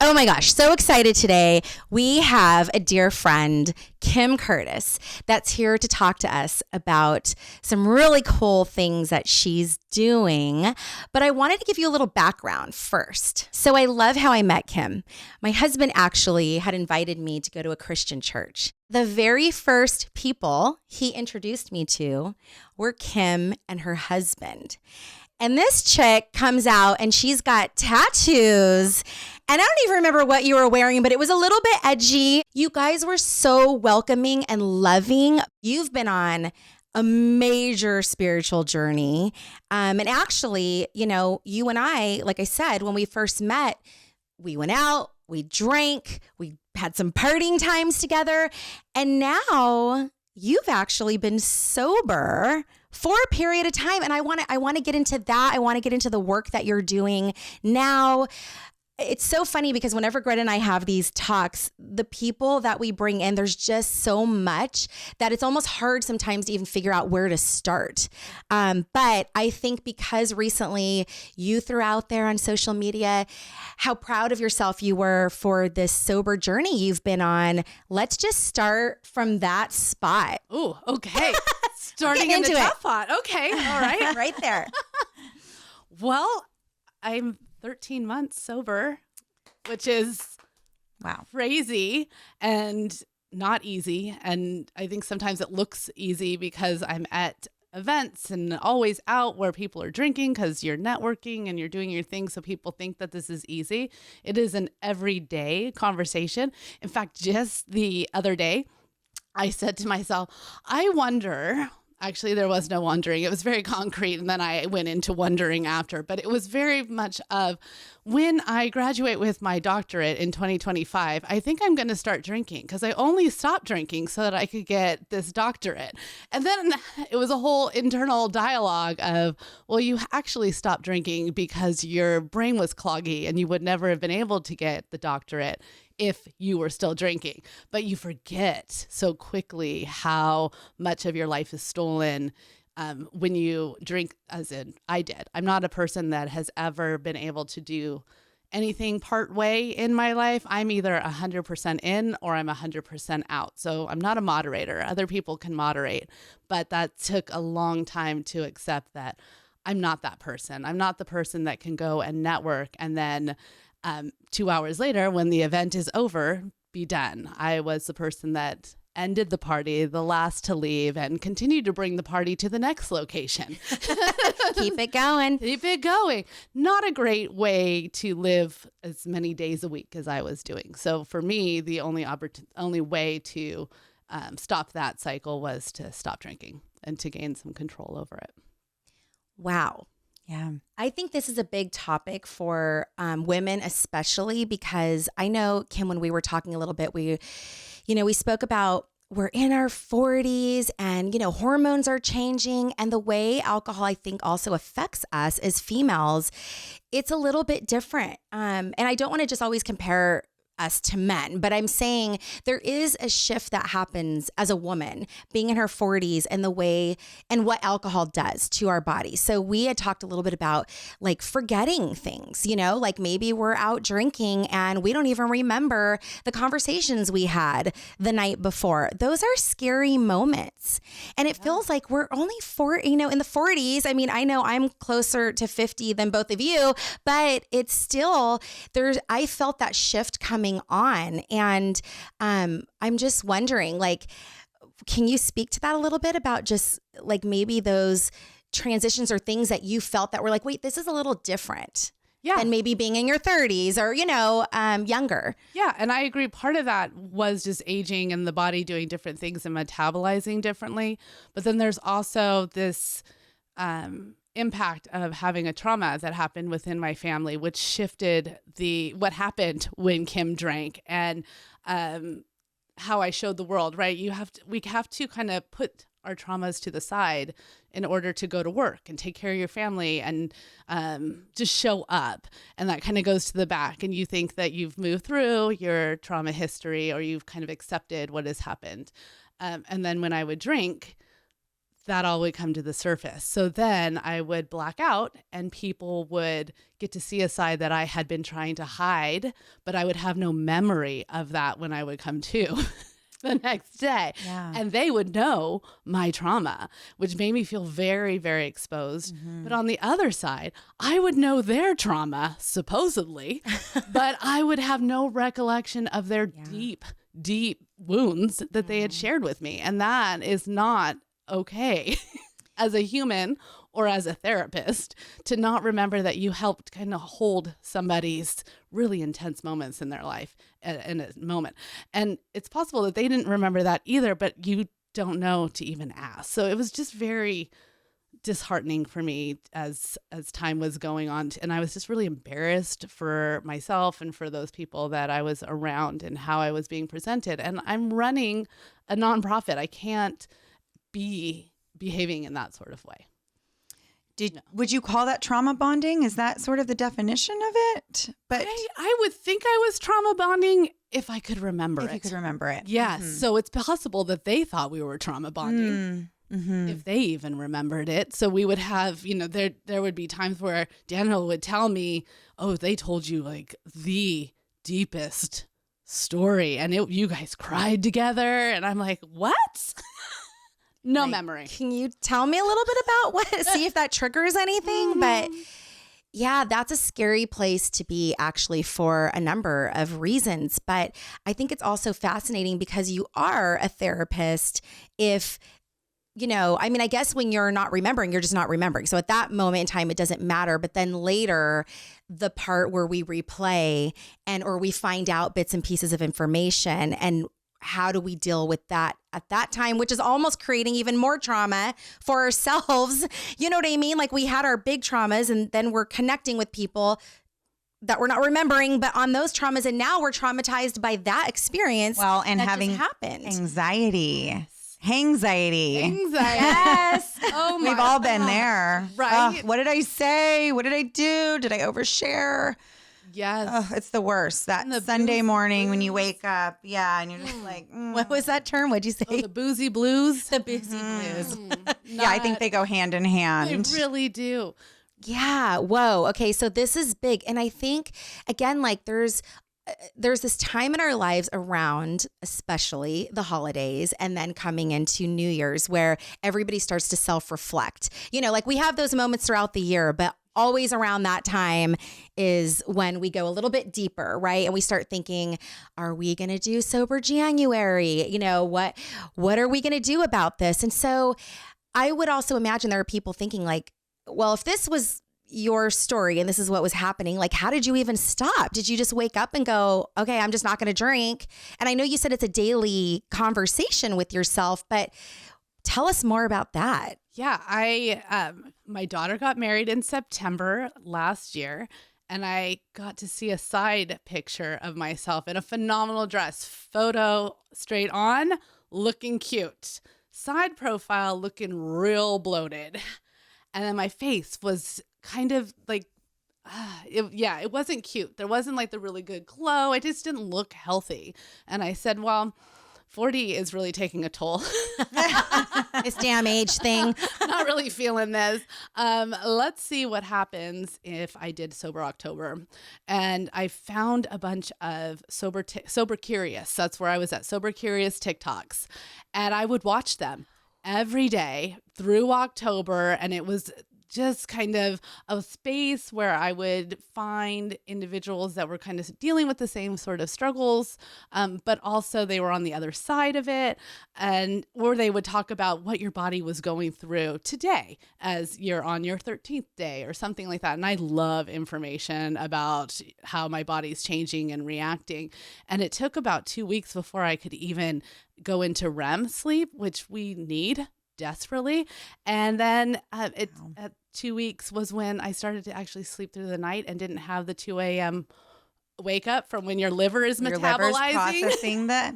Oh my gosh, so excited today. We have a dear friend, Kim Curtis, that's here to talk to us about some really cool things that she's doing. But I wanted to give you a little background first. So I love how I met Kim. My husband actually had invited me to go to a Christian church. The very first people he introduced me to were Kim and her husband. And this chick comes out and she's got tattoos. And I don't even remember what you were wearing, but it was a little bit edgy. You guys were so welcoming and loving. You've been on a major spiritual journey. And actually, you know, you and I, like I said, when we first met, we went out, we drank, we had some partying times together. And now you've actually been sober for a period of time. And I want to get into that. I want to get into the work that you're doing now. It's so funny because whenever Greta and I have these talks, the people that we bring in, there's just so much that it's almost hard sometimes to even figure out where to start. But I think because recently you threw out there on social media how proud of yourself you were for this sober journey you've been on, let's just start from that spot. Oh, okay. Starting in the tough spot. Okay. All right. Right there. Well, I'm 13 months sober, which is crazy and not easy. And I think sometimes it looks easy because I'm at events and always out where people are drinking because you're networking and you're doing your thing. So people think that this is easy. It is an everyday conversation. In fact, just the other day, I said to myself, I wonder. Actually, there was no wondering. It was very concrete. And then I went into wondering after. But it was very much of when I graduate with my doctorate in 2025, I think I'm going to start drinking because I only stopped drinking so that I could get this doctorate. And then it was a whole internal dialogue of, well, you actually stopped drinking because your brain was cloggy and you would never have been able to get the doctorate if you were still drinking. But you forget so quickly how much of your life is stolen when you drink, as in I did. I'm not a person that has ever been able to do anything part way in my life. I'm either 100% in or I'm 100% out. So I'm not a moderator. Other people can moderate, but that took a long time to accept that I'm not that person. I'm not the person that can go and network and then 2 hours later, when the event is over, be done. I was the person that ended the party, the last to leave, and continued to bring the party to the next location. Keep it going. Keep it going. Not a great way to live as many days a week as I was doing. So for me, the only way to stop that cycle was to stop drinking and to gain some control over it. Wow. Yeah. I think this is a big topic for women, especially because I know, Kim, when we were talking a little bit, we spoke about we're in our 40s and, hormones are changing, and the way alcohol, I think, also affects us as females, it's a little bit different. And I don't want to just always compare us to men, but I'm saying there is a shift that happens as a woman being in her 40s and the way and what alcohol does to our body. So we had talked a little bit about like forgetting things, like maybe we're out drinking and we don't even remember the conversations we had the night before. Those are scary moments. And it feels like we're only in the 40s. I mean, I know I'm closer to 50 than both of you, but it's still I felt that shift coming on. And I'm just wondering, like, can you speak to that a little bit about just like maybe those transitions or things that you felt that were like, wait, this is a little different than maybe being in your 30s or, younger. Yeah. And I agree. Part of that was just aging and the body doing different things and metabolizing differently. But then there's also this impact of having a trauma that happened within my family, which shifted what happened when Kim drank and how I showed the world, right? We have to kind of put our traumas to the side in order to go to work and take care of your family and just show up. And that kind of goes to the back. And you think that you've moved through your trauma history or you've kind of accepted what has happened. And then when I would drink, that all would come to the surface. So then I would black out and people would get to see a side that I had been trying to hide, but I would have no memory of that when I would come to the next day. Yeah. And they would know my trauma, which made me feel very, very exposed. But on the other side, I would know their trauma, supposedly, but I would have no recollection of their deep, deep wounds that they had shared with me. And that is not okay as a human or as a therapist to not remember that you helped kind of hold somebody's really intense moments in their life in a moment. And it's possible that they didn't remember that either, but you don't know to even ask. So it was just very disheartening for me as time was going on. And I was just really embarrassed for myself and for those people that I was around and how I was being presented. And I'm running a nonprofit. I can't be behaving in that sort of way. Would you call that trauma bonding? Is that sort of the definition of it? But I would think I was trauma bonding if I could remember it. If you could remember it. Yes. So it's possible that they thought we were trauma bonding. If they even remembered it. So we would have, there would be times where Daniel would tell me, oh, they told you like the deepest story and you guys cried together. And I'm like, what? No memory. Can you tell me a little bit about what, see if that triggers anything? But yeah, that's a scary place to be actually for a number of reasons. But I think it's also fascinating because you are a therapist. If, I guess when you're not remembering, you're just not remembering. So at that moment in time, it doesn't matter. But then later, the part where we replay or we find out bits and pieces of information and how do we deal with that at that time, which is almost creating even more trauma for ourselves. You know what I mean? Like we had our big traumas and then we're connecting with people that we're not remembering, but on those traumas. And now we're traumatized by that experience. Well, and that having just happened. Anxiety. Yes. Oh my We've all been there. Right. What did I say? What did I do? Did I overshare? Yes. It's the worst. That Sunday morning when you wake up. Yeah. And you're just like, What was that term? What'd you say? Oh, the boozy blues. The boozy blues. Yeah, I think they go hand in hand. They really do. Yeah. Whoa. Okay. So this is big. And I think, again, like there's this time in our lives around, especially the holidays and then coming into New Year's where everybody starts to self-reflect. Like we have those moments throughout the year, but always around that time is when we go a little bit deeper, right? And we start thinking, are we going to do Sober January? What are we going to do about this? And so I would also imagine there are people thinking like, well, if this was your story and this is what was happening, like, how did you even stop? Did you just wake up and go, okay, I'm just not going to drink? And I know you said it's a daily conversation with yourself, but tell us more about that. Yeah, my daughter got married in September last year, and I got to see a side picture of myself in a phenomenal dress, photo straight on, looking cute, side profile looking real bloated. And then my face was kind of like, it wasn't cute. There wasn't like the really good glow. I just didn't look healthy. And I said, well, 40 is really taking a toll. This damn age thing. Not really feeling this. Let's see what happens if I did Sober October. And I found a bunch of Sober Curious. That's where I was at, Sober Curious TikToks. And I would watch them every day through October. And it was just kind of a space where I would find individuals that were kind of dealing with the same sort of struggles, but also they were on the other side of it, or they would talk about what your body was going through today as you're on your 13th day or something like that. And I love information about how my body's changing and reacting. And it took about 2 weeks before I could even go into REM sleep, which we need desperately. And then at 2 weeks was when I started to actually sleep through the night and didn't have the 2 a.m. wake up from when your liver is metabolizing. Your liver's processing that.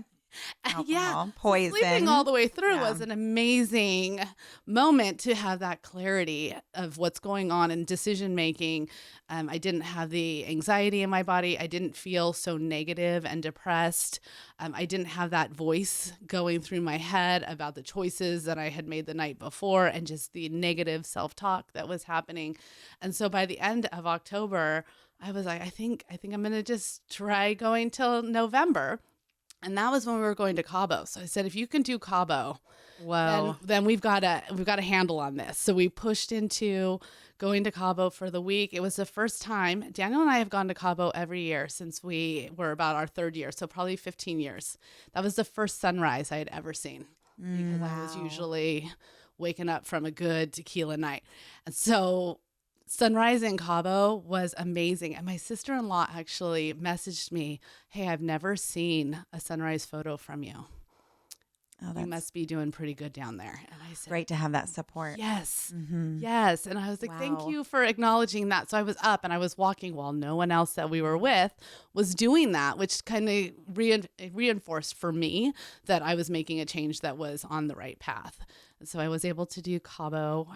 Alcohol, poison. Sleeping all the way through was an amazing moment to have that clarity of what's going on in decision making. I didn't have the anxiety in my body. I didn't feel so negative and depressed. I didn't have that voice going through my head about the choices that I had made the night before and just the negative self-talk that was happening. And so by the end of October, I was like, I think I'm going to just try going till November. And that was when we were going to Cabo. So I said, if you can do Cabo, then we've got a handle on this. So we pushed into going to Cabo for the week. It was the first time. Daniel and I have gone to Cabo every year since we were about our third year. So probably 15 years. That was the first sunrise I had ever seen because I was usually waking up from a good tequila night. And so sunrise in Cabo was amazing. And my sister-in-law actually messaged me, hey, I've never seen a sunrise photo from you. Oh, you must be doing pretty good down there. And I said, great to have that support. Yes. Yes. And I was like, thank you for acknowledging that. So I was up and I was walking while no one else that we were with was doing that, which kind of reinforced for me that I was making a change that was on the right path. And so I was able to do Cabo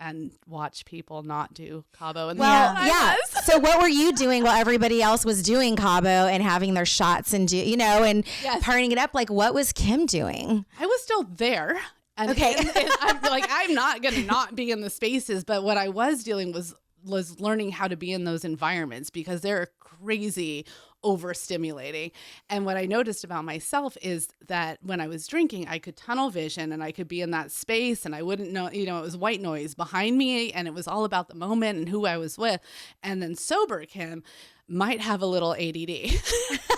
and watch people not do Cabo. So what were you doing while everybody else was doing Cabo and having their shots and partying it up? Like, what was Kim doing? I was still there. And, okay. and I'm like, I'm not going to not be in the spaces. But what I was dealing was learning how to be in those environments because they're crazy overstimulating. And what I noticed about myself is that when I was drinking, I could tunnel vision and I could be in that space and I wouldn't know, it was white noise behind me and it was all about the moment and who I was with. And then sober Kim might have a little ADD.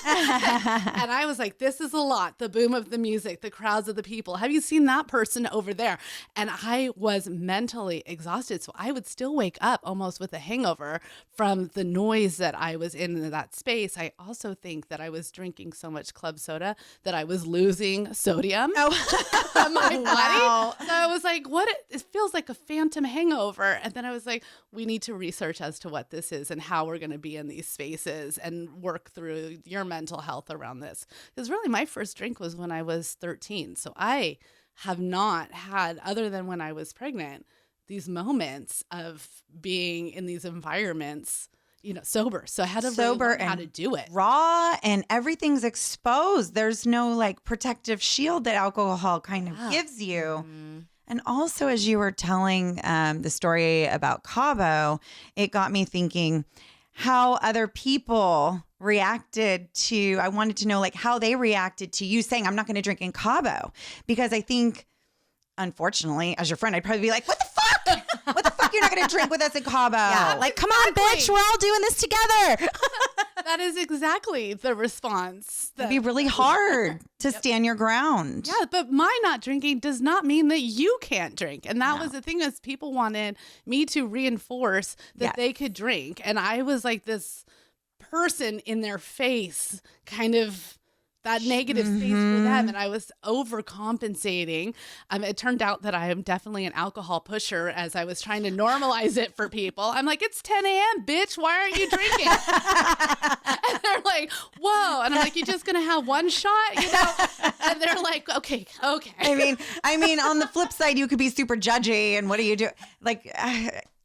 And I was like, this is a lot. The boom of the music, the crowds of the people. Have you seen that person over there? And I was mentally exhausted. So I would still wake up almost with a hangover from the noise that I was in that space. I also think that I was drinking so much club soda that I was losing sodium from my body. So I was like, it feels like a phantom hangover. And then I was like, we need to research as to what this is and how we're going to be in these spaces and work through your mental health around this. Because really my first drink was when I was 13. So I have not had, other than when I was pregnant, these moments of being in these environments, sober. So I had to really learn how to do it. Raw and everything's exposed. There's no like protective shield that alcohol kind of gives you. Mm-hmm. And also, as you were telling the story about Cabo, it got me thinking how other people reacted to, I wanted to know like how they reacted to you saying, I'm not going to drink in Cabo. Because I think, unfortunately, as your friend, I'd probably be like, what the fuck? What the fuck? You're not going to drink with us in Cabo? Yeah, like, come on, bitch. We're all doing this together. That is exactly the response. It'd be really hard to stand your ground. Yeah, but my not drinking does not mean that you can't drink. And that was the thing is people wanted me to reinforce that they could drink. And I was like this person in their face, kind of that negative space for them. And I was overcompensating. It turned out that I am definitely an alcohol pusher as I was trying to normalize it for people. I'm like, it's 10 a.m., bitch. Why aren't you drinking? And they're like, whoa. And I'm like, you're just going to have one shot? And they're like, okay. I mean, on the flip side, you could be super judgy. And what do you do? Like,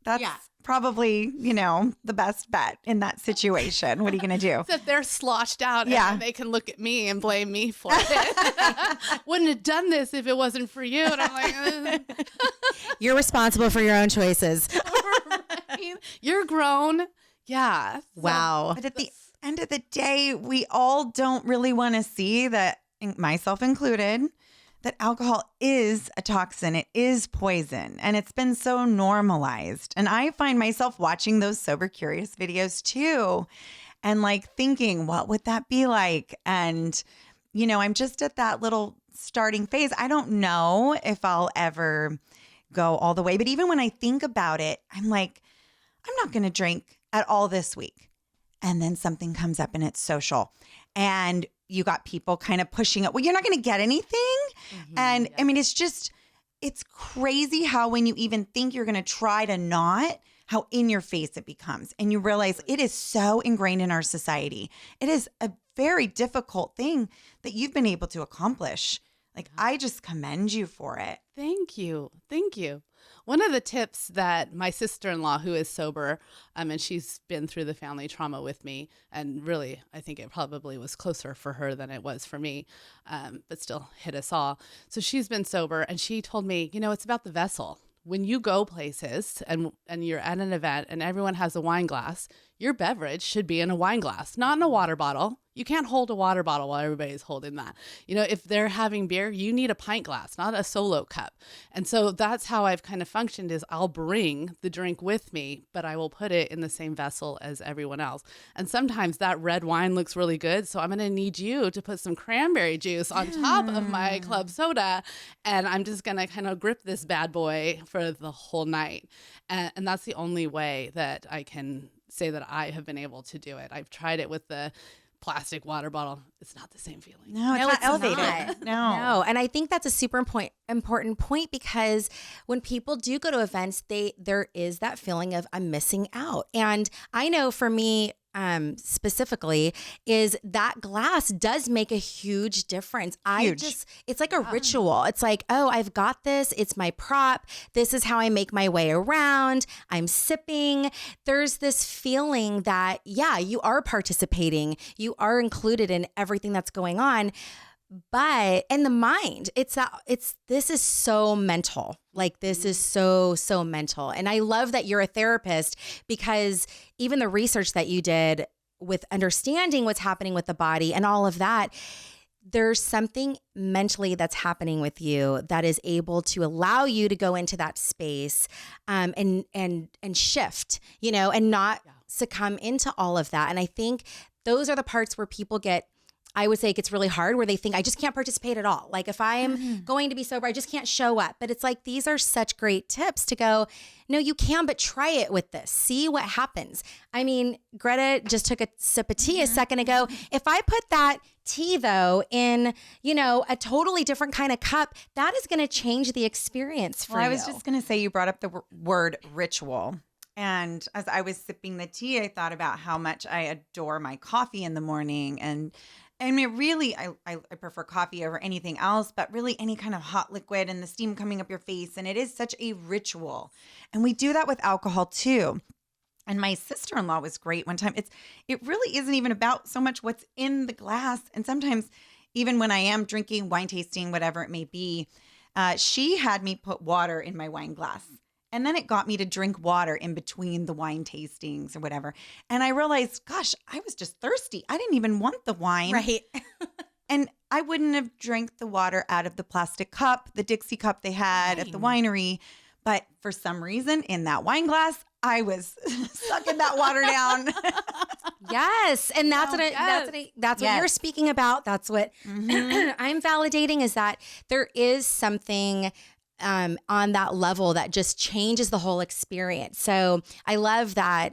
that's probably, the best bet in that situation. What are you going to do? Except they're sloshed out and they can look at me and blame me for it. Wouldn't have done this if it wasn't for you. And I'm like, You're responsible for your own choices. Right? You're grown. Yeah. Wow. But at the end of the day, we all don't really want to see that, myself included, that alcohol is a toxin. It is poison. And it's been so normalized. And I find myself watching those Sober Curious videos too. And like thinking, what would that be like? And, I'm just at that little starting phase. I don't know if I'll ever go all the way. But even when I think about it, I'm like, I'm not going to drink at all this week. And then something comes up and it's social. And you got people kind of pushing it. Well, you're not going to get anything. I mean, it's crazy how when you even think you're going to try to not, how in your face it becomes. And you realize it is so ingrained in our society. It is a very difficult thing that you've been able to accomplish. Like, I just commend you for it. Thank you. Thank you. One of the tips that my sister-in-law, who is sober, and she's been through the family trauma with me, and really, I think it probably was closer for her than it was for me, but still hit us all. So she's been sober, and she told me, it's about the vessel. When you go places and you're at an event and everyone has a wine glass, your beverage should be in a wine glass, not in a water bottle. You can't hold a water bottle while everybody's holding that. If they're having beer, you need a pint glass, not a solo cup. And so that's how I've kind of functioned is I'll bring the drink with me, but I will put it in the same vessel as everyone else. And sometimes that red wine looks really good. So I'm going to need you to put some cranberry juice on top of my club soda. And I'm just going to kind of grip this bad boy for the whole night. And that's the only way that I can say that I have been able to do it. I've tried it with the plastic water bottle. It's not the same feeling. No, it's not elevated. Not. No. And I think that's a super important point because when people do go to events, there is that feeling of I'm missing out. And I know for me, specifically is that glass does make a huge difference. It's like a ritual. It's like, oh, I've got this. It's my prop. This is how I make my way around. I'm sipping. There's this feeling that, you are participating. You are included in everything that's going on. But in the mind, this is so mental. Like this is so mental. And I love that you're a therapist because even the research that you did with understanding what's happening with the body and all of that, there's something mentally that's happening with you that is able to allow you to go into that space and shift, and not succumb into all of that. And I think those are the parts where people I would say it gets really hard where they think I just can't participate at all. Like if I'm going to be sober, I just can't show up. But it's like, these are such great tips to go, no, you can, but try it with this. See what happens. I mean, Greta just took a sip of tea a second ago. If I put that tea though in, a totally different kind of cup, that is going to change the experience for you. I was just going to say, you brought up the word ritual. And as I was sipping the tea, I thought about how much I adore my coffee in the morning. And I mean, really, I prefer coffee over anything else, but really any kind of hot liquid and the steam coming up your face. And it is such a ritual. And we do that with alcohol too. And my sister-in-law was great one time. It really isn't even about so much what's in the glass. And sometimes even when I am drinking, wine tasting, whatever it may be, she had me put water in my wine glass. And then it got me to drink water in between the wine tastings or whatever. And I realized, gosh, I was just thirsty. I didn't even want the wine. Right. And I wouldn't have drank the water out of the plastic cup, the Dixie cup they had at the winery. But for some reason, in that wine glass, I was sucking that water down. Yes. And that's what you're speaking about. That's what I'm validating is that there is something on that level that just changes the whole experience. So I love that,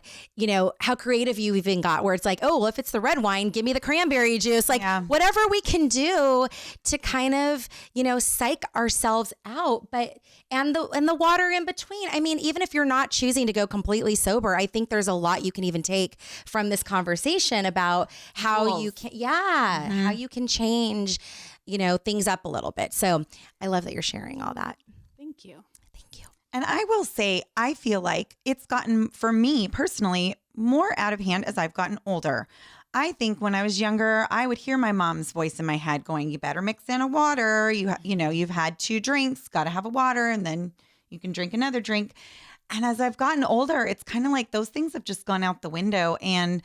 how creative you even got where it's like, oh, well, if it's the red wine, give me the cranberry juice, whatever we can do to kind of, psych ourselves out, and the water in between. I mean, even if you're not choosing to go completely sober, I think there's a lot you can even take from this conversation about how you can, how you can change, things up a little bit. So I love that you're sharing all that. Thank you. Thank you. And I will say, I feel like it's gotten, for me personally, more out of hand as I've gotten older. I think when I was younger, I would hear my mom's voice in my head going, you better mix in a water. You've had 2 drinks, got to have a water, and then you can drink another drink. And as I've gotten older, it's kind of like those things have just gone out the window. And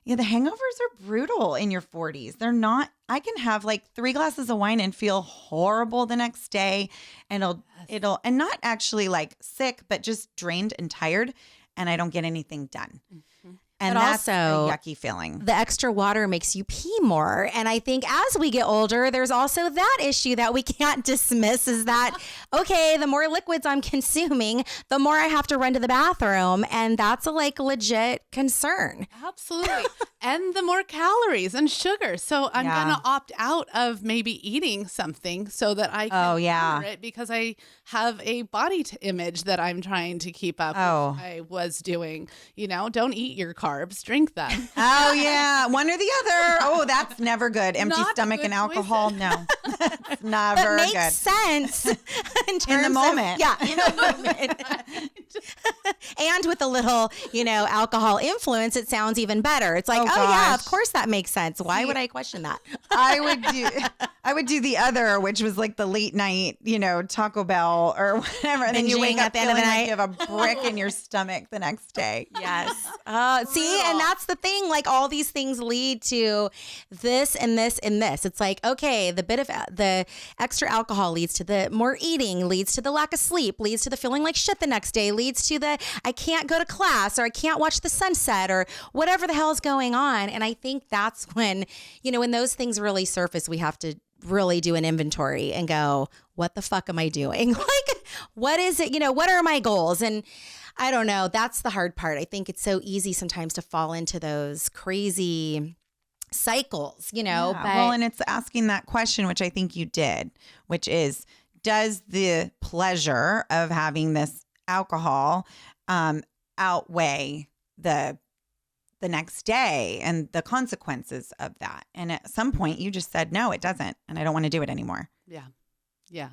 the hangovers are brutal in your 40s. They're not, I can have like 3 glasses of wine and feel horrible the next day. And it'll, and not actually like sick, but just drained and tired. And I don't get anything done. Mm-hmm. And but that's also, a yucky feeling. The extra water makes you pee more. And I think as we get older, there's also that issue that we can't dismiss is that, okay, the more liquids I'm consuming, the more I have to run to the bathroom. And that's a legit concern. Absolutely. And the more calories and sugar. So I'm going to opt out of maybe eating something so that I can cover it because I have a body image that I'm trying to keep up with. I was doing, don't eat your carbs, drink them. Oh, yeah. One or the other. Oh, that's never good. Empty stomach and alcohol. Choices. No, it's never but makes good. sense in the moment. In the moment. And with a little, alcohol influence, it sounds even better. It's like, yeah, of course that makes sense. Why would I question that? I would do the other, which was like the late night, Taco Bell or whatever. And then you wake up at the end of the night, you have a brick in your stomach the next day. Yes. See, and that's the thing. Like all these things lead to this and this and this. It's like, okay, the extra alcohol leads to the more eating, leads to the lack of sleep, leads to the feeling like shit the next day, leads to the I can't go to class or I can't watch the sunset or whatever the hell is going on. And I think that's when, when those things really surface, we have to really do an inventory and go, what the fuck am I doing? Like, what is it? What are my goals? And I don't know. That's the hard part. I think it's so easy sometimes to fall into those crazy cycles, But, well, and it's asking that question, which I think you did, which is, does the pleasure of having this alcohol outweigh the next day and the consequences of that? And at some point you just said, no, it doesn't. And I don't want to do it anymore. Yeah. Yeah.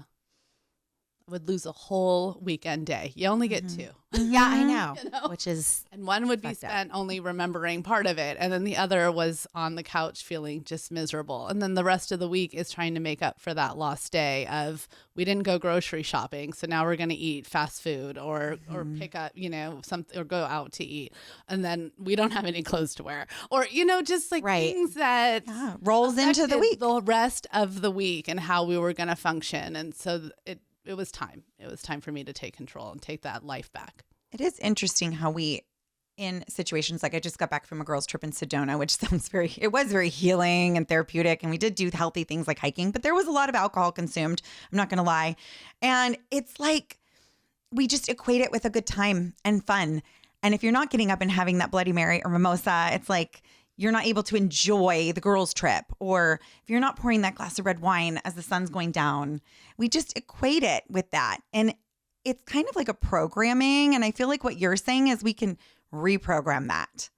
I would lose a whole weekend day. You only get two. Yeah, I know. Which is and one would be spent only remembering part of it. And then the other was on the couch feeling just miserable. And then the rest of the week is trying to make up for that lost day of we didn't go grocery shopping. So now we're going to eat fast food or pick up, something or go out to eat. And then we don't have any clothes to wear or, just like things that rolls into the week, the rest of the week and how we were going to function. And so it was time. It was time for me to take control and take that life back. It is interesting how we, in situations like I just got back from a girls' trip in Sedona, which it was very healing and therapeutic. And we did do healthy things like hiking, but there was a lot of alcohol consumed. I'm not going to lie. And it's like we just equate it with a good time and fun. And if you're not getting up and having that Bloody Mary or mimosa, it's like you're not able to enjoy the girls' trip. Or if you're not pouring that glass of red wine as the sun's going down, we just equate it with that. And it's kind of like a programming. And I feel like what you're saying is we can reprogram that.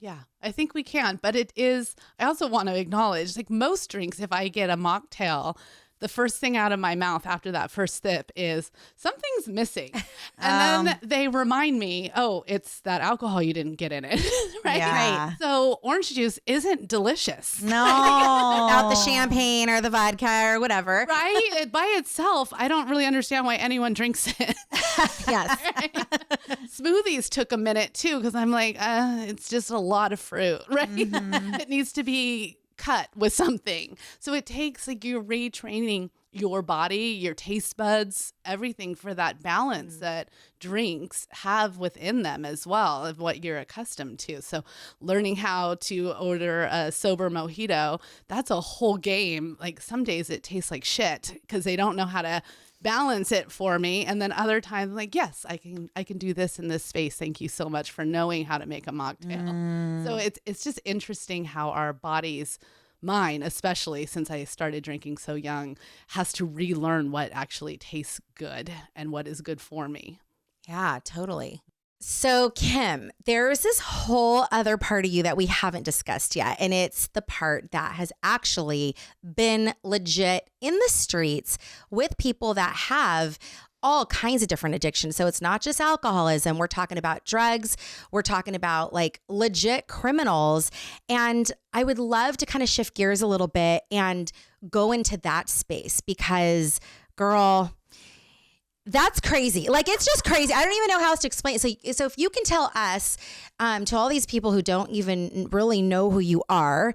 Yeah, I think we can. But I also want to acknowledge, like most drinks, if I get a mocktail, the first thing out of my mouth after that first sip is something's missing. And then they remind me, it's that alcohol you didn't get in it. Right? Yeah. So orange juice isn't delicious. No. Without the champagne or the vodka or whatever. Right? By itself, I don't really understand why anyone drinks it. Yes. Smoothies took a minute too, because I'm like, it's just a lot of fruit, right? Mm-hmm. It needs to be cut with something. So it takes you're retraining your body, your taste buds, everything for that balance that drinks have within them as well of what you're accustomed to. So learning how to order a sober mojito, that's a whole game. Like some days it tastes like shit because they don't know how to balance it for me. And then other times I'm like, yes, I can do this in this space. Thank you so much for knowing how to make a mocktail. So it's just interesting how our bodies, mine especially since I started drinking so young, has to relearn what actually tastes good and what is good for me. Yeah, totally. So Kim, there's this whole other part of you that we haven't discussed yet. And it's the part that has actually been legit in the streets with people that have all kinds of different addictions. So it's not just alcoholism. We're talking about drugs. We're talking about legit criminals. And I would love to kind of shift gears a little bit and go into that space because, girl, that's crazy. It's just crazy. I don't even know how else to explain it. So if you can tell us, to all these people who don't even really know who you are,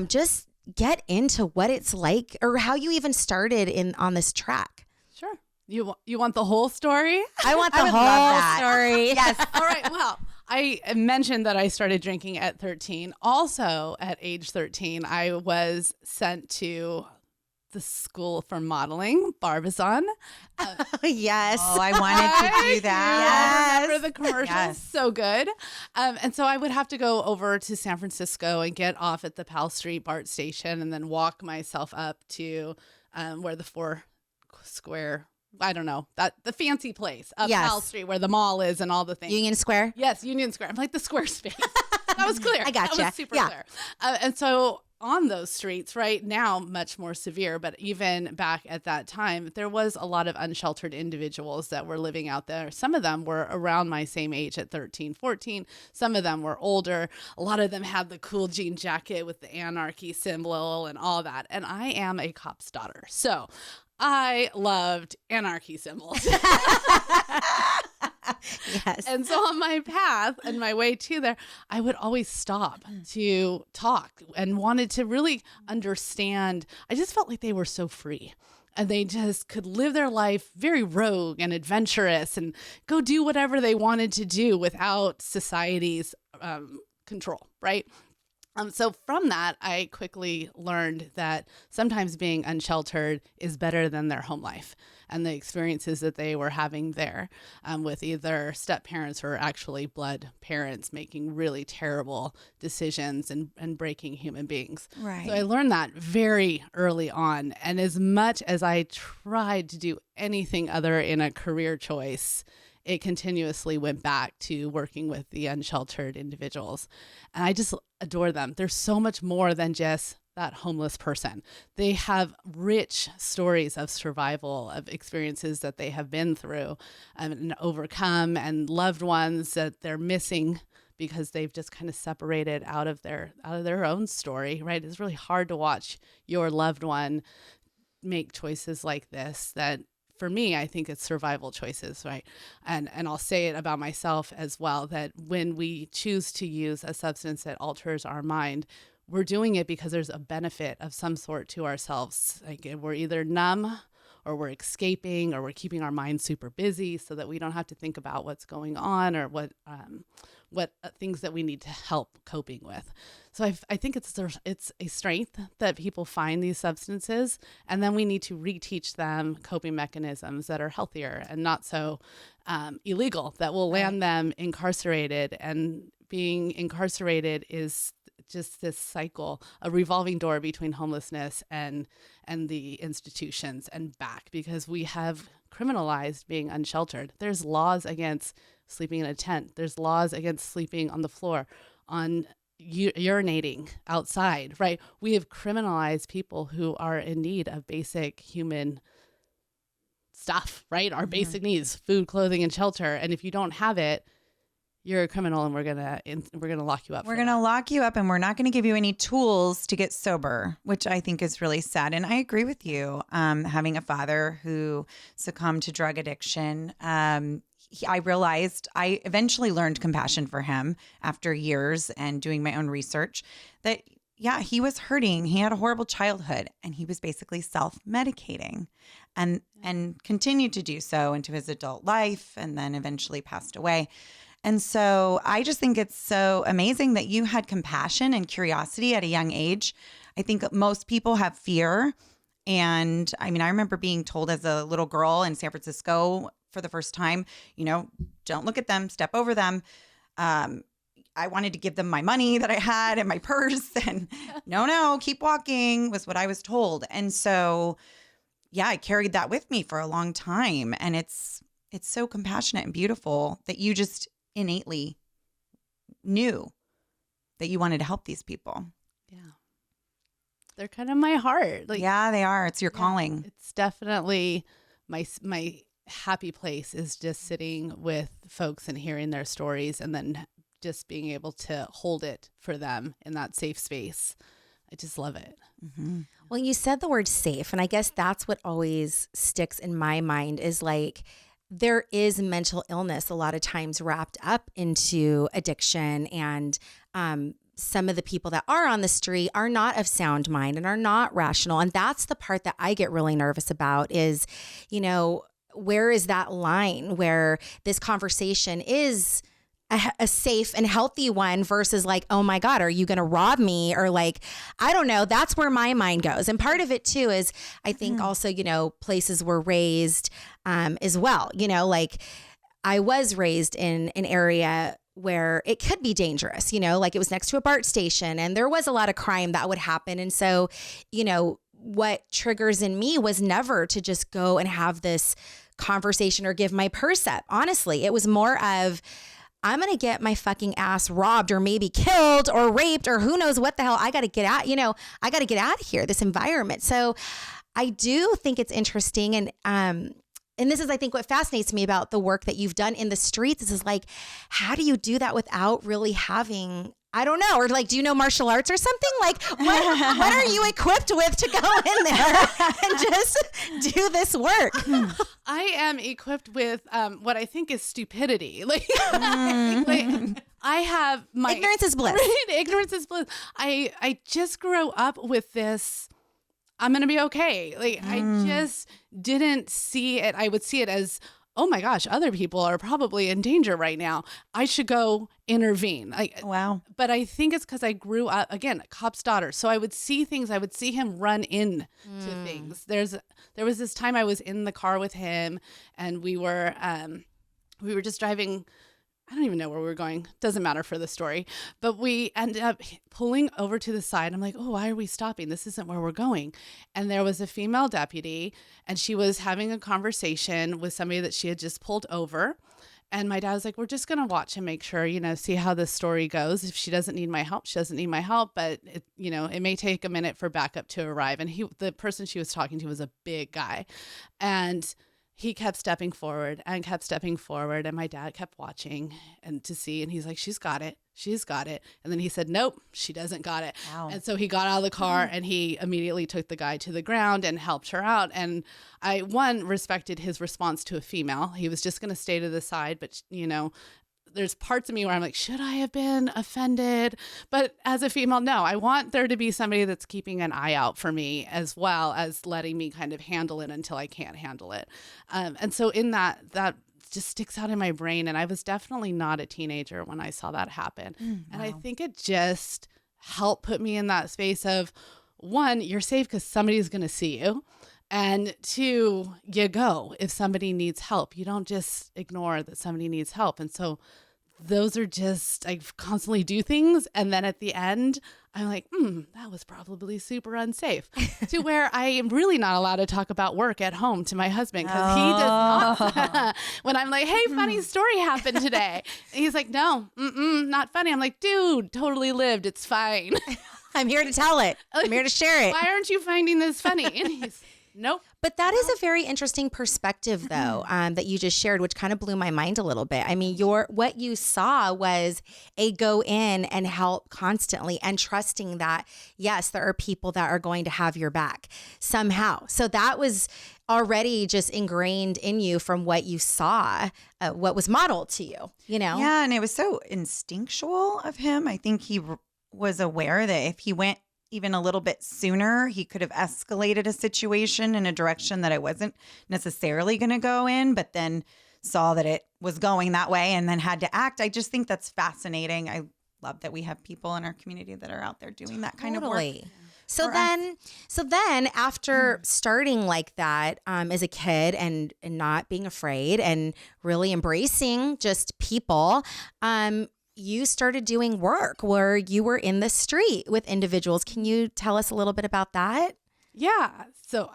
just get into what it's like or how you even started on this track. Sure. You want the whole story? I want the whole story. Yes. All right. Well, I mentioned that I started drinking at 13. Also, at age 13, I was sent to the school for modeling, Barbizon. Yes. Oh, I wanted to do that. I remember the commercials. Yes. So good. And so I would have to go over to San Francisco and get off at the Pal Street BART station and then walk myself up to where the Four Square, I don't know, the fancy place up Pal Street where the mall is and all the things. Union Square? Yes, Union Square. I'm like the Squarespace. That was clear. I gotcha. That was super clear. And so on those streets right now, much more severe, but even back at that time, there was a lot of unsheltered individuals that were living out there. Some of them were around my same age at 13, 14. Some of them were older. A lot of them had the cool jean jacket with the anarchy symbol and all that. And I am a cop's daughter. So I loved anarchy symbols. Yes. And so on my path and my way to there, I would always stop to talk and wanted to really understand. I just felt like they were so free and they just could live their life very rogue and adventurous and go do whatever they wanted to do without society's control, right? So from that, I quickly learned that sometimes being unsheltered is better than their home life and the experiences that they were having there with either step parents or actually blood parents making really terrible decisions and breaking human beings. Right. So I learned that very early on. And as much as I tried to do anything other in a career choice, it continuously went back to working with the unsheltered individuals. And I just adore them. They're so much more than just that homeless person. They have rich stories of survival, of experiences that they have been through and overcome, and loved ones that they're missing because they've just kind of separated out of their own story, right? It's really hard to watch your loved one make choices like this that, for me, I think it's survival choices, right? And I'll say it about myself as well, that when we choose to use a substance that alters our mind, we're doing it because there's a benefit of some sort to ourselves. Like we're either numb or we're escaping or we're keeping our mind super busy so that we don't have to think about what's going on or what things that we need to help coping with. So I think it's a strength that people find these substances, and then we need to reteach them coping mechanisms that are healthier and not so illegal, that will land them incarcerated. And being incarcerated is just this cycle, a revolving door between homelessness and the institutions and back, because we have criminalized being unsheltered. There's laws against sleeping in a tent. There's laws against sleeping on the floor, on urinating outside, right? We have criminalized people who are in need of basic human stuff, right? Our basic needs, food, clothing, and shelter. And if you don't have it, you're a criminal, and we're gonna lock you up. We're gonna lock you up, and we're not gonna give you any tools to get sober, which I think is really sad. And I agree with you. Having a father who succumbed to drug addiction, I realized I eventually learned compassion for him after years and doing my own research. That he was hurting. He had a horrible childhood, and he was basically self-medicating, and continued to do so into his adult life, and then eventually passed away. And so I just think it's so amazing that you had compassion and curiosity at a young age. I think most people have fear. And I mean, I remember being told as a little girl in San Francisco for the first time, don't look at them, step over them. I wanted to give them my money that I had in my purse, and no, keep walking was what I was told. And so, I carried that with me for a long time. And it's so compassionate and beautiful that you just innately knew that you wanted to help these people. Yeah. They're kind of my heart. They are. It's your calling. It's definitely my happy place is just sitting with folks and hearing their stories, and then just being able to hold it for them in that safe space. I just love it. Mm-hmm. Well, you said the word safe, and I guess that's what always sticks in my mind is like, there is mental illness a lot of times wrapped up into addiction, and some of the people that are on the street are not of sound mind and are not rational. And that's the part that I get really nervous about is, where is that line where this conversation is a safe and healthy one versus like, oh my God, are you going to rob me? Or like, I don't know. That's where my mind goes. And part of it too is I think also, you know, places were raised as well. You know, like I was raised in an area where it could be dangerous, you know, like it was next to a BART station and there was a lot of crime that would happen. And so, you know, what triggers in me was never to just go and have this conversation or give my purse up. Honestly, it was more of, I'm going to get my fucking ass robbed or maybe killed or raped or who knows what the hell. I got to get out, you know, I got to get out of here, this environment. So I do think it's interesting. And this is, I think, what fascinates me about the work that you've done in the streets is like, how do you do that without really having, I don't know, or like, do you know martial arts or something? Like, what are you equipped with to go in there and just do this work? I am equipped with what I think is stupidity. Like, like I have my ignorance is bliss. Right? Ignorance is bliss. I just grew up with this. I'm going to be okay. Like, I just didn't see it. I would see it as, oh my gosh, other people are probably in danger right now. I should go intervene. Wow. But I think it's because I grew up, again, a cop's daughter. So I would see things. I would see him run in to things. There was this time I was in the car with him and we were just driving. I don't even know where we were going. Doesn't matter for the story. But we ended up pulling over to the side. I'm like, oh, why are we stopping? This isn't where we're going. And there was a female deputy and she was having a conversation with somebody that she had just pulled over. And my dad was like, we're just going to watch and make sure, you know, see how this story goes. If she doesn't need my help, she doesn't need my help. But, it may take a minute for backup to arrive. And the person she was talking to was a big guy. And he kept stepping forward and kept stepping forward. And my dad kept watching and to see. And he's like, she's got it. She's got it. And then he said, nope, she doesn't got it. Wow. And so he got out of the car and he immediately took the guy to the ground and helped her out. And I, respected his response to a female. He was just going to stay to the side. But, there's parts of me where I'm like, should I have been offended? But as a female, no, I want there to be somebody that's keeping an eye out for me as well as letting me kind of handle it until I can't handle it. And so in that just sticks out in my brain. And I was definitely not a teenager when I saw that happen. And I think it just helped put me in that space of, one, you're safe because somebody's going to see you. And two, you go if somebody needs help. You don't just ignore that somebody needs help. And so those are just, I constantly do things. And then at the end, I'm like, that was probably super unsafe. To where I am really not allowed to talk about work at home to my husband because he does not. When I'm like, hey, funny story happened today. And he's like, no, not funny. I'm like, dude, totally lived. It's fine. I'm here to tell it. I'm here to share it. Why aren't you finding this funny? And he's, nope. But that is a very interesting perspective, though, that you just shared, which kind of blew my mind a little bit. I mean, what you saw was a go in and help constantly and trusting that, yes, there are people that are going to have your back somehow. So that was already just ingrained in you from what you saw, what was modeled to you, Yeah, and it was so instinctual of him. I think he was aware that if he went even a little bit sooner, he could have escalated a situation in a direction that it wasn't necessarily going to go in, but then saw that it was going that way and then had to act. I just think that's fascinating. I love that we have people in our community that are out there doing that kind of work. So then after starting like that as a kid and not being afraid and really embracing just people, you started doing work where you were in the street with individuals. Can you tell us a little bit about that? Yeah. So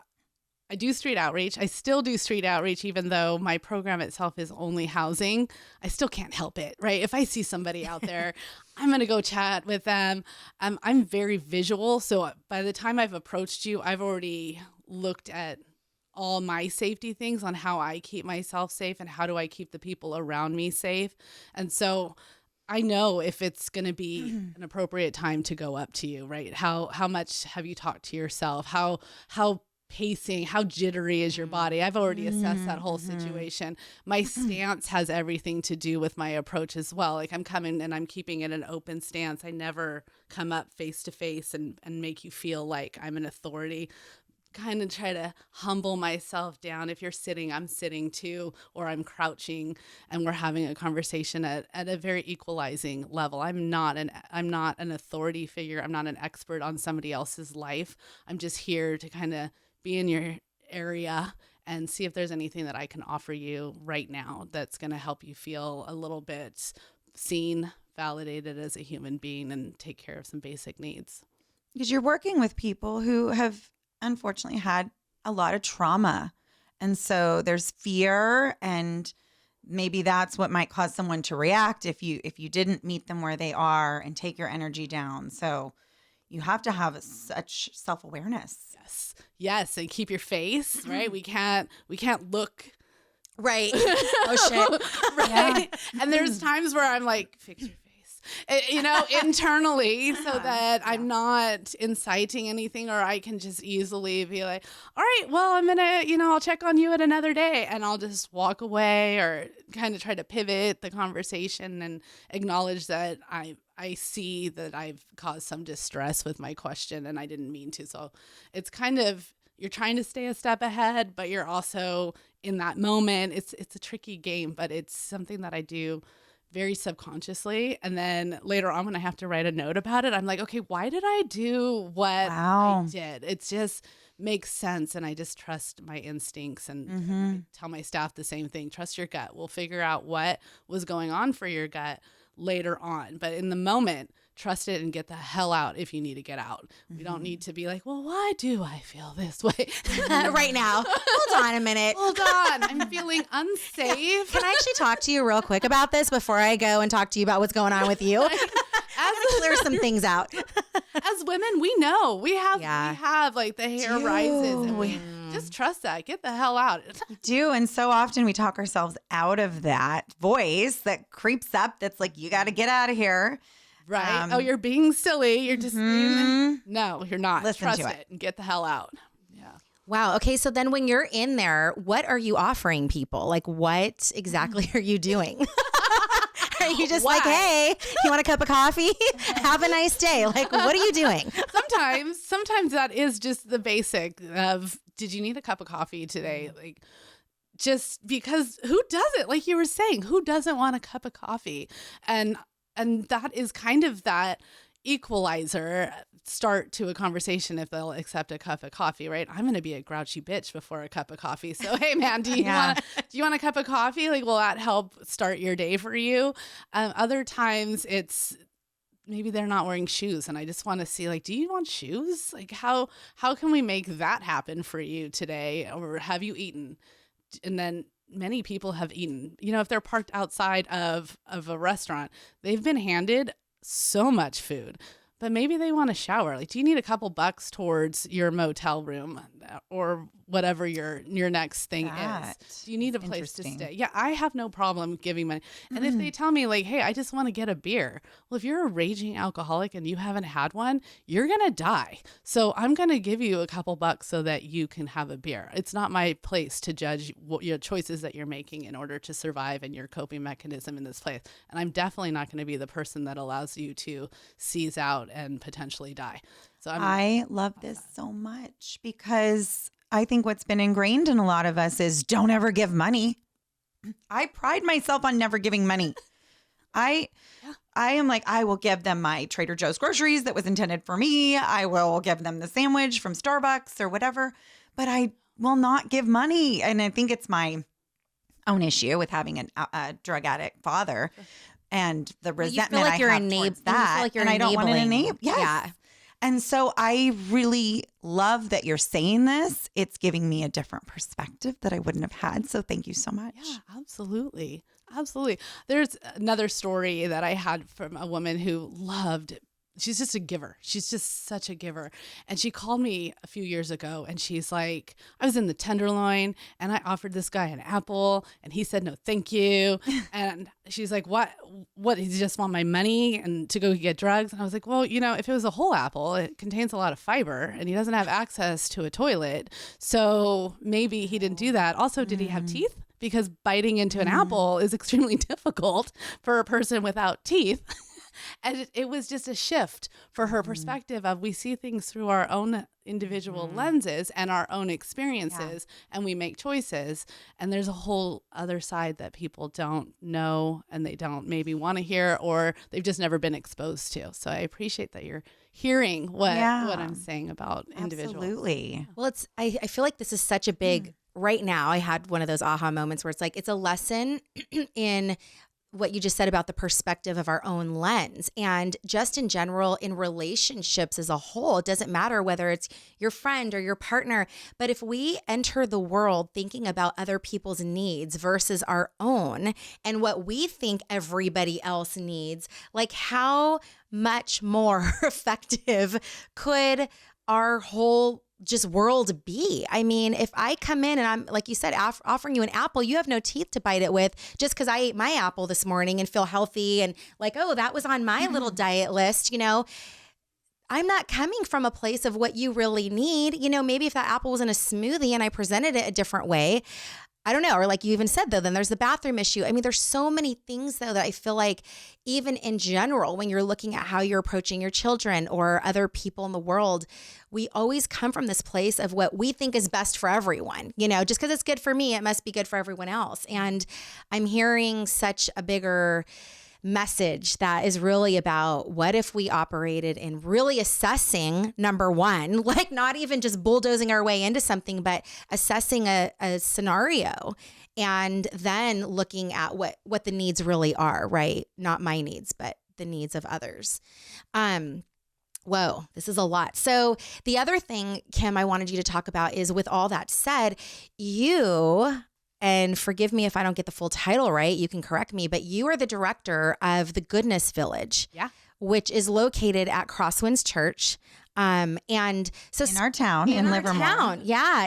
I do street outreach. I still do street outreach, even though my program itself is only housing. I still can't help it, right? If I see somebody out there, I'm going to go chat with them. I'm very visual. So by the time I've approached you, I've already looked at all my safety things on how I keep myself safe and how do I keep the people around me safe. And so I know if it's going to be an appropriate time to go up to you, right? How much have you talked to yourself? How pacing, how jittery is your body? I've already assessed that whole situation. My stance has everything to do with my approach as well. Like I'm coming and I'm keeping it an open stance. I never come up face to face and make you feel like I'm an authority. kind of try to humble myself down. If you're sitting, I'm sitting too, or I'm crouching, and we're having a conversation at a very equalizing level. I'm not an authority figure. I'm not an expert on somebody else's life. I'm just here to kind of be in your area and see if there's anything that I can offer you right now that's going to help you feel a little bit seen, validated as a human being, and take care of some basic needs. Because you're working with people who have unfortunately had a lot of trauma. And so there's fear, and maybe that's what might cause someone to react if you didn't meet them where they are and take your energy down. So you have to have such self-awareness. Yes, and keep your face, right? We can't look right. Oh shit. Right. Yeah. And there's times where I'm like, fix your face, internally, so that I'm not inciting anything, or I can just easily be like, all right, well, I'm gonna, I'll check on you at another day, and I'll just walk away, or kind of try to pivot the conversation and acknowledge that I see that I've caused some distress with my question and I didn't mean to. So it's kind of, you're trying to stay a step ahead, but you're also in that moment. It's a tricky game, but it's something that I do very subconsciously. And then later on when I have to write a note about it, I'm like, okay, why did I do what I did? It just makes sense. And I just trust my instincts, and I tell my staff the same thing. Trust your gut. We'll figure out what was going on for your gut later on. But in the moment, trust it and get the hell out if you need to get out. We don't need to be like, well, why do I feel this way right now? Hold on a minute. Hold on. I'm feeling unsafe. Can I actually talk to you real quick about this before I go and talk to you about what's going on with you? Clear some things out. As women, we know we have like the hair rises, and we just trust that. Get the hell out. We do. And so often we talk ourselves out of that voice that creeps up. That's like, you got to get out of here. Right. Oh, you're being silly. You're just no, you're not. Listen trust to it and get the hell out. Yeah. Wow. Okay. So then when you're in there, what are you offering people? Like, what exactly are you doing? Are you just like, hey, you want a cup of coffee? Have a nice day. Like, what are you doing? Sometimes that is just the basic of, did you need a cup of coffee today? Like, just because who doesn't, like you were saying, who doesn't want a cup of coffee? And that is kind of that equalizer start to a conversation if they'll accept a cup of coffee, right? I'm going to be a grouchy bitch before a cup of coffee. So, hey man, do you want a cup of coffee? Like, will that help start your day for you? Other times it's maybe they're not wearing shoes and I just want to see, like, do you want shoes? Like, how can we make that happen for you today? Or have you eaten? And then many people have eaten. If they're parked outside of a restaurant, they've been handed so much food, but maybe they want to shower. Like, do you need a couple bucks towards your motel room or whatever your next thing is? Do you need a place to stay? Yeah, I have no problem giving money. And if they tell me like, hey, I just want to get a beer. Well, if you're a raging alcoholic and you haven't had one, you're going to die. So I'm going to give you a couple bucks so that you can have a beer. It's not my place to judge what your choices that you're making in order to survive and your coping mechanism in this place. And I'm definitely not going to be the person that allows you to seize out and potentially die. So I love this so much because I think what's been ingrained in a lot of us is don't ever give money. I pride myself on never giving money. I am like, I will give them my Trader Joe's groceries that was intended for me. I will give them the sandwich from Starbucks or whatever, but I will not give money. And I think it's my own issue with having a drug addict father and the resentment I have towards that. And I don't want to enable. Yes. Yeah. And so I really love that you're saying this. It's giving me a different perspective that I wouldn't have had. So thank you so much. Yeah, absolutely. Absolutely. There's another story that I had from a woman who loved, she's just a giver. She's just such a giver. And she called me a few years ago and she's like, I was in the Tenderloin and I offered this guy an apple and he said, no, thank you. And she's like, what, does he just want my money and to go get drugs? And I was like, well, if it was a whole apple, it contains a lot of fiber and he doesn't have access to a toilet. So maybe he didn't do that. Also, did he have teeth? Because biting into an apple is extremely difficult for a person without teeth. And it was just a shift for her perspective of we see things through our own individual lenses and our own experiences, and we make choices. And there's a whole other side that people don't know and they don't maybe want to hear, or they've just never been exposed to. So I appreciate that you're hearing what I'm saying about individuals. Absolutely. Well, I feel like this is such a big, right now, I had one of those aha moments where it's like, it's a lesson in what you just said about the perspective of our own lens. And just in general, in relationships as a whole, it doesn't matter whether it's your friend or your partner, but if we enter the world thinking about other people's needs versus our own and what we think everybody else needs, like how much more effective could our whole just world be? I mean, if I come in and I'm, like you said, offering you an apple, you have no teeth to bite it with just because I ate my apple this morning and feel healthy and like, oh, that was on my little diet list, I'm not coming from a place of what you really need. Maybe if that apple was in a smoothie and I presented it a different way, I don't know. Or like you even said, though, then there's the bathroom issue. I mean, there's so many things, though, that I feel like even in general, when you're looking at how you're approaching your children or other people in the world, we always come from this place of what we think is best for everyone. Just because it's good for me, it must be good for everyone else. And I'm hearing such a bigger message that is really about what if we operated in really assessing, number one, like not even just bulldozing our way into something, but assessing a scenario and then looking at what the needs really are, right? Not my needs, but the needs of others. Whoa, this is a lot. So the other thing, Kim, I wanted you to talk about is, with all that said, and forgive me if I don't get the full title right, you can correct me, but you are the director of the Goodness Village, which is located at Crosswinds Church. And so in our town, in Livermore.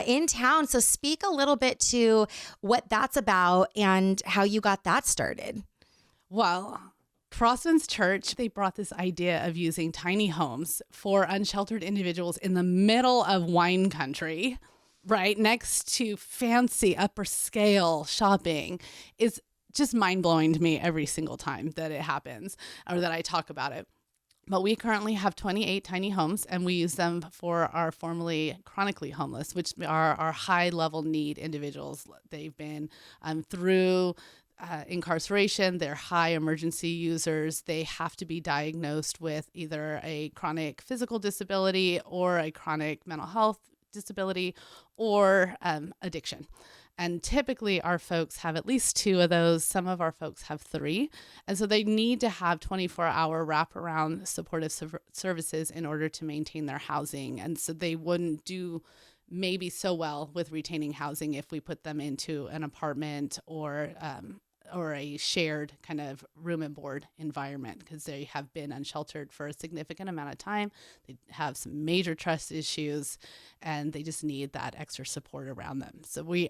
In town. So speak a little bit to what that's about and how you got that started. Well, Crosswinds Church, they brought this idea of using tiny homes for unsheltered individuals in the middle of wine country, right next to fancy upper scale shopping, is just mind-blowing to me every single time that it happens or that I talk about it. But we currently have 28 tiny homes, and we use them for our formerly chronically homeless, which are our high-level need individuals. They've been through incarceration, they're high emergency users. They have to be diagnosed with either a chronic physical disability or a chronic mental health disability or addiction. And typically our folks have at least 2 of those. Some of our folks have 3. And so they need to have 24-hour wraparound supportive services in order to maintain their housing. And so they wouldn't do maybe so well with retaining housing if we put them into an apartment or a shared kind of room and board environment, because they have been unsheltered for a significant amount of time. They have some major trust issues, and they just need that extra support around them. So we've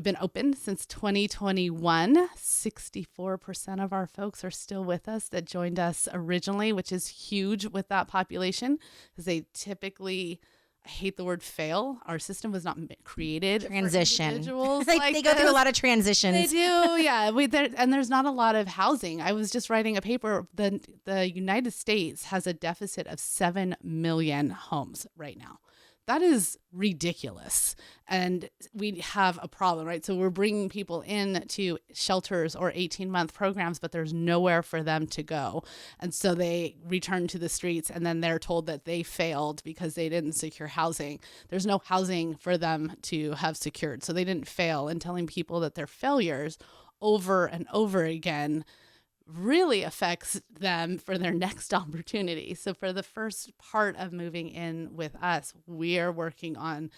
been open since 2021. 64% of our folks are still with us that joined us originally, which is huge with that population, because they typically, I hate the word fail. Our system was not created transition. For individuals they go through a lot of transitions. They do, yeah. And there's not a lot of housing. I was just writing a paper. The United States has a deficit of 7 million homes right now. That is ridiculous. And we have a problem, right? So we're bringing people in to shelters or 18-month programs, but there's nowhere for them to go. And so they return to the streets, and then they're told that they failed because they didn't secure housing. There's no housing for them to have secured. So they didn't fail, and telling people that they're failures over and over again really affects them for their next opportunity. So for the first part of moving in with us, we are working on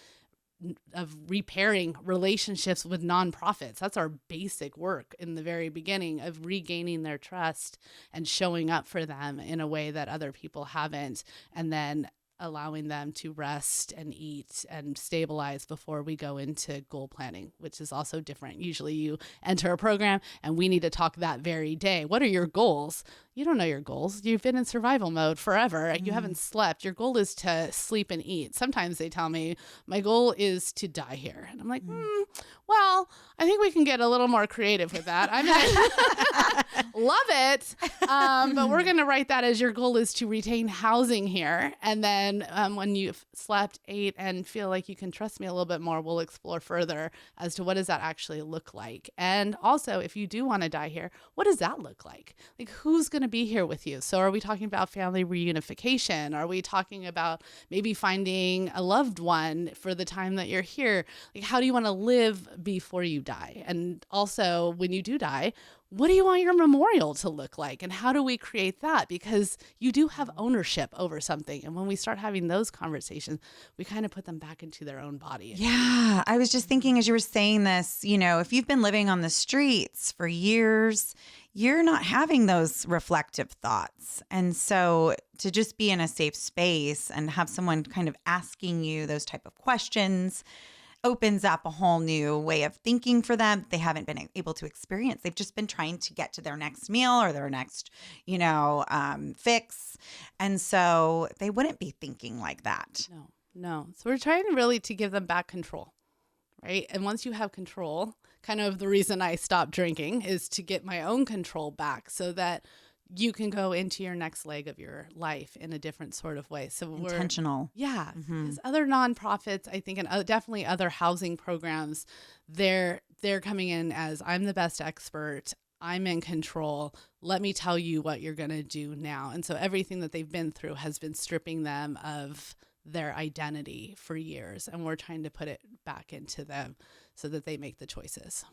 repairing relationships with nonprofits. That's our basic work in the very beginning, of regaining their trust and showing up for them in a way that other people haven't. And then allowing them to rest and eat and stabilize before we go into goal planning, which is also different. Usually you enter a program and we need to talk that very day. What are your goals? You don't know your goals. You've been in survival mode forever. You haven't slept. Your goal is to sleep and eat. Sometimes they tell me, my goal is to die here. And I'm like, well, I think we can get a little more creative with that. I mean, love it. But we're going to write that as your goal is to retain housing here. And then when you've slept, ate, and feel like you can trust me a little bit more, we'll explore further as to what does that actually look like. And also, if you do want to die here, what does that look like? Like, who's going to be here with you? So are we talking about family reunification? Are we talking about maybe finding a loved one for the time that you're here? Like, how do you want to live before you die? And also, when you do die, what do you want your memorial to look like? And how do we create that? Because you do have ownership over something. And when we start having those conversations, we kind of put them back into their own body. Yeah. I was just thinking as you were saying this, if you've been living on the streets for years, you're not having those reflective thoughts. And so to just be in a safe space and have someone kind of asking you those type of questions opens up a whole new way of thinking for them. They haven't been able to experience. They've just been trying to get to their next meal or their next, fix. And so they wouldn't be thinking like that. No. So we're trying really to give them back control, right? And once you have control, kind of the reason I stopped drinking is to get my own control back so that you can go into your next leg of your life in a different sort of way. So we're intentional. Yeah. Because other nonprofits, I think, and definitely other housing programs, they're coming in as, I'm the best expert. I'm in control. Let me tell you what you're going to do now. And so everything that they've been through has been stripping them of their identity for years. And we're trying to put it back into them so that they make the choices.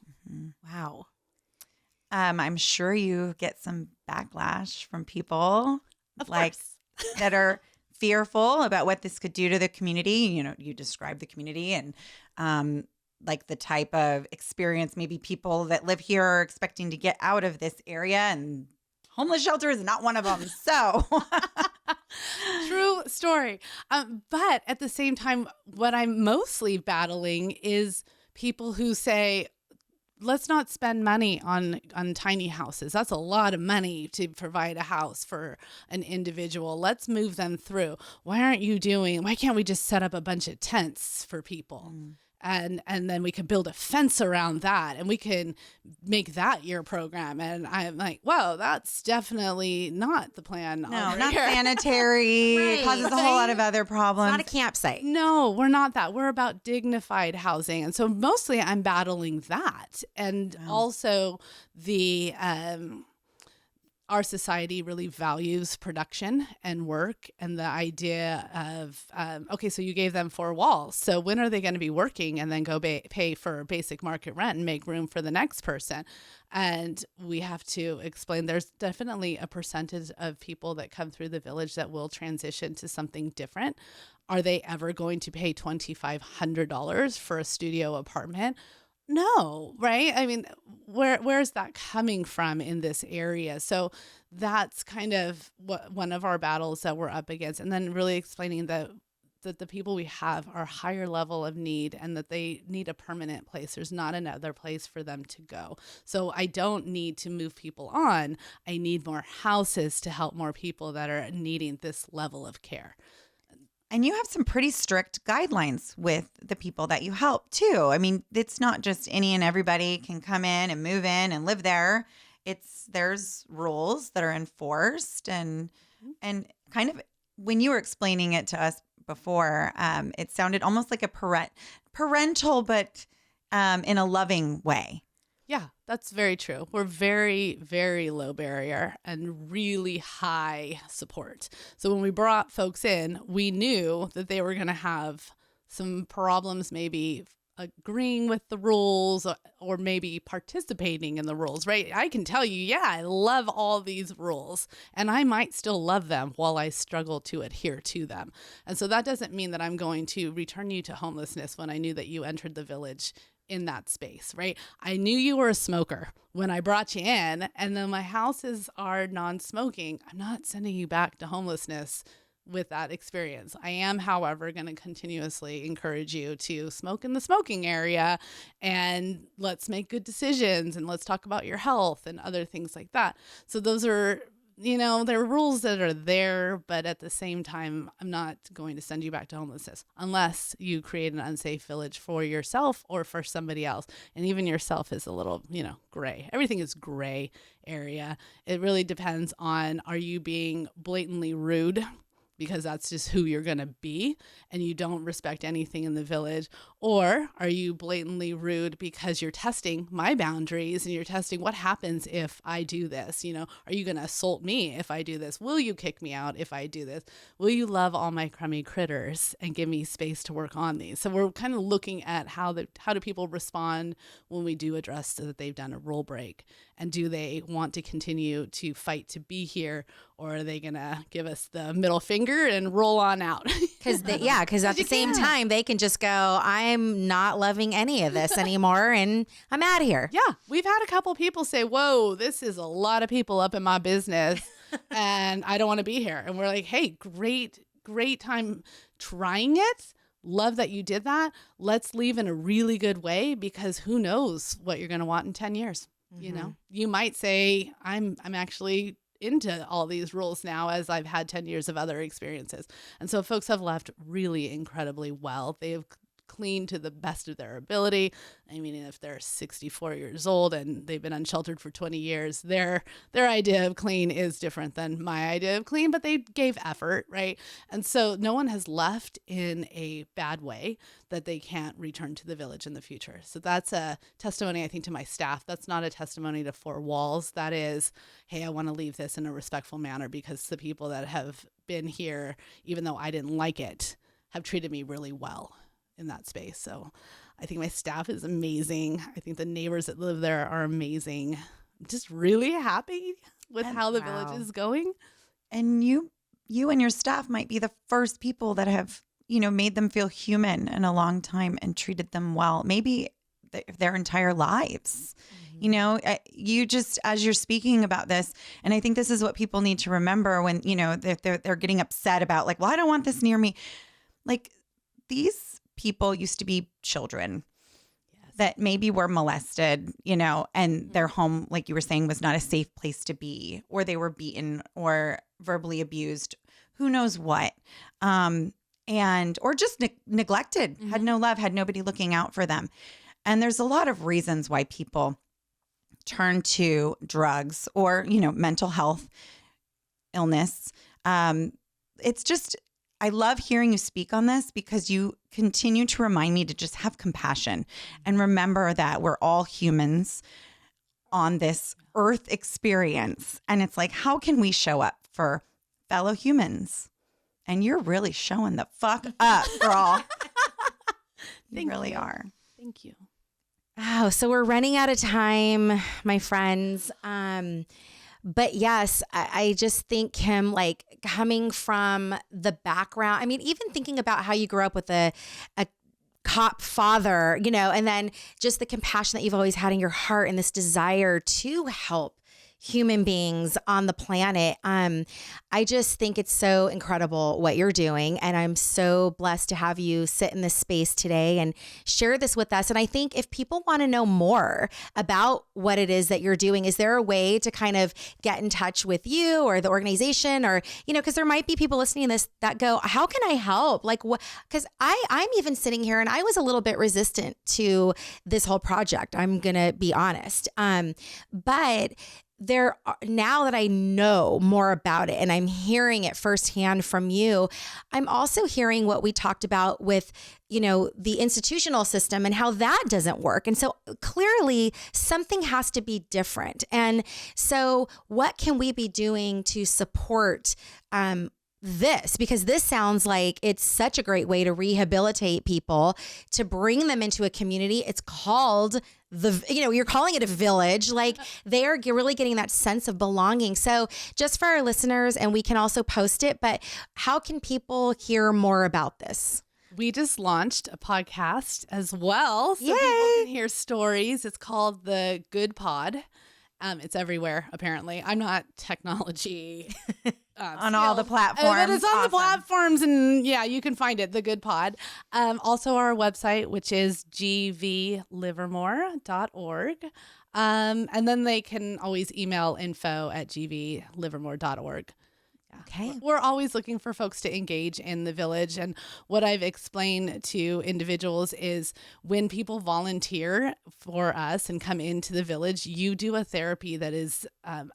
Wow. I'm sure you get some backlash from people Of course. that are fearful about what this could do to the community. You describe the community and the type of experience maybe people that live here are expecting to get out of this area, and homeless shelter is not one of them. So true story. But at the same time, what I'm mostly battling is people who say, let's not spend money on tiny houses. That's a lot of money to provide a house for an individual. Let's move them through. Why can't we just set up a bunch of tents for people? And then we can build a fence around that and we can make that your program. And I'm like, whoa, that's definitely not the plan. No, not sanitary. Right. It causes a whole lot of other problems. Not a campsite. No, we're not that. We're about dignified housing. And so mostly I'm battling that. And also the our society really values production and work and the idea of, so you gave them 4 walls. So when are they going to be working and then go pay for basic market rent and make room for the next person? And we have to explain there's definitely a percentage of people that come through the village that will transition to something different. Are they ever going to pay $2,500 for a studio apartment? No, right? I mean, where's that coming from in this area? So that's kind of one of our battles that we're up against. And then really explaining that the people we have are higher level of need and that they need a permanent place. There's not another place for them to go. So I don't need to move people on. I need more houses to help more people that are needing this level of care. And you have some pretty strict guidelines with the people that you help too. I mean, it's not just any and everybody can come in and move in and live there. There's rules that are enforced and kind of when you were explaining it to us before, it sounded almost like a parental, but in a loving way. Yeah, that's very true. We're very, very low barrier and really high support. So when we brought folks in, we knew that they were going to have some problems, maybe agreeing with the rules or maybe participating in the rules, right? I can tell you, yeah, I love all these rules and I might still love them while I struggle to adhere to them. And so that doesn't mean that I'm going to return you to homelessness when I knew that you entered the village in that space, right? I knew you were a smoker when I brought you in, and then my houses are non-smoking. I'm not sending you back to homelessness with that experience. I am, however, going to continuously encourage you to smoke in the smoking area, and let's make good decisions, and let's talk about your health and other things like that. So those are, there are rules that are there, but at the same time, I'm not going to send you back to homelessness unless you create an unsafe village for yourself or for somebody else. And even yourself is a little, gray. Everything is gray area. It really depends on, are you being blatantly rude because that's just who you're going to be and you don't respect anything in the village? Or are you blatantly rude because you're testing my boundaries and you're testing what happens if I do this? Are you going to assault me if I do this? Will you kick me out if I do this? Will you love all my crummy critters and give me space to work on these? So we're kind of looking at how do people respond when we do address that they've done a rule break, and do they want to continue to fight to be here, or are they going to give us the middle finger and roll on out? Because at the same time, they can just go, I'm not loving any of this anymore, and I'm out of here. Yeah. We've had a couple people say, whoa, this is a lot of people up in my business, and I don't want to be here. And we're like, hey, great time trying it. Love that you did that. Let's leave in a really good way, because who knows what you're going to want in 10 years. You might say, I'm actually into all these rules now, as I've had 10 years of other experiences. And so folks have left really incredibly well. They have clean to the best of their ability. I mean, if they're 64 years old and they've been unsheltered for 20 years, their idea of clean is different than my idea of clean, but they gave effort, right? And so no one has left in a bad way that they can't return to the village in the future. So that's a testimony, I think, to my staff. That's not a testimony to four walls. That is, hey, I want to leave this in a respectful manner because the people that have been here, even though I didn't like it, have treated me really well in that space. So I think my staff is amazing. I think the neighbors that live there are amazing. I'm just really happy with how the village is going. And you and your staff might be the first people that have, made them feel human in a long time and treated them well, maybe their entire lives. You just, as you're speaking about this, and I think this is what people need to remember when, they're getting upset about, like, well, I don't want this near me. Like, these people used to be children that maybe were molested, and their home, like you were saying, was not a safe place to be, or they were beaten or verbally abused, who knows what, or just neglected, had no love, had nobody looking out for them. And there's a lot of reasons why people turn to drugs or, mental health illness. It's just, I love hearing you speak on this because you continue to remind me to just have compassion and remember that we're all humans on this earth experience. And it's like, how can we show up for fellow humans? And you're really showing the fuck up, girl. You really are. Thank you. Oh, so we're running out of time, my friends. But yes, I just think, Kim, like coming from the background, I mean, even thinking about how you grew up with a cop father, and then just the compassion that you've always had in your heart and this desire to help human beings on the planet. I just think it's so incredible what you're doing. And I'm so blessed to have you sit in this space today and share this with us. And I think if people want to know more about what it is that you're doing, is there a way to kind of get in touch with you or the organization, or, because there might be people listening to this that go, how can I help? Like, what? Because I'm even sitting here and I was a little bit resistant to this whole project. I'm going to be honest. But now that I know more about it and I'm hearing it firsthand from you, I'm also hearing what we talked about with, the institutional system and how that doesn't work. And so clearly something has to be different. And so what can we be doing to support this? Because this sounds like it's such a great way to rehabilitate people, to bring them into a community. It's called you're calling it a village. Like, they are really getting that sense of belonging. So just for our listeners, and we can also post it, but how can people hear more about this? We just launched a podcast as well, so Yay! People can hear stories. It's called The Good Pod. It's everywhere, apparently. I'm not technology on all the platforms. But it's on the Awesome. platforms, and yeah, you can find it, The Good Pod. Also our website, which is gvlivermore.org. And then they can always email info@gvlivermore.org. Okay. We're always looking for folks to engage in the village. And what I've explained to individuals is when people volunteer for us and come into the village, you do a therapy that is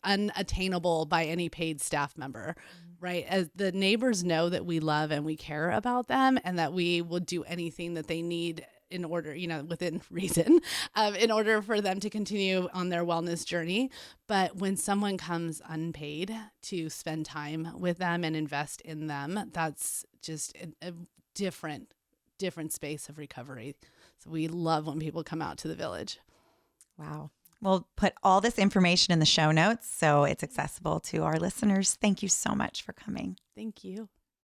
unattainable by any paid staff member, right? As the neighbors know that we love and we care about them and that we will do anything that they need in order, within reason, in order for them to continue on their wellness journey. But when someone comes unpaid to spend time with them and invest in them, that's just a different space of recovery. So we love when people come out to the village. Wow. We'll put all this information in the show notes so it's accessible to our listeners. Thank you so much for coming. Thank you.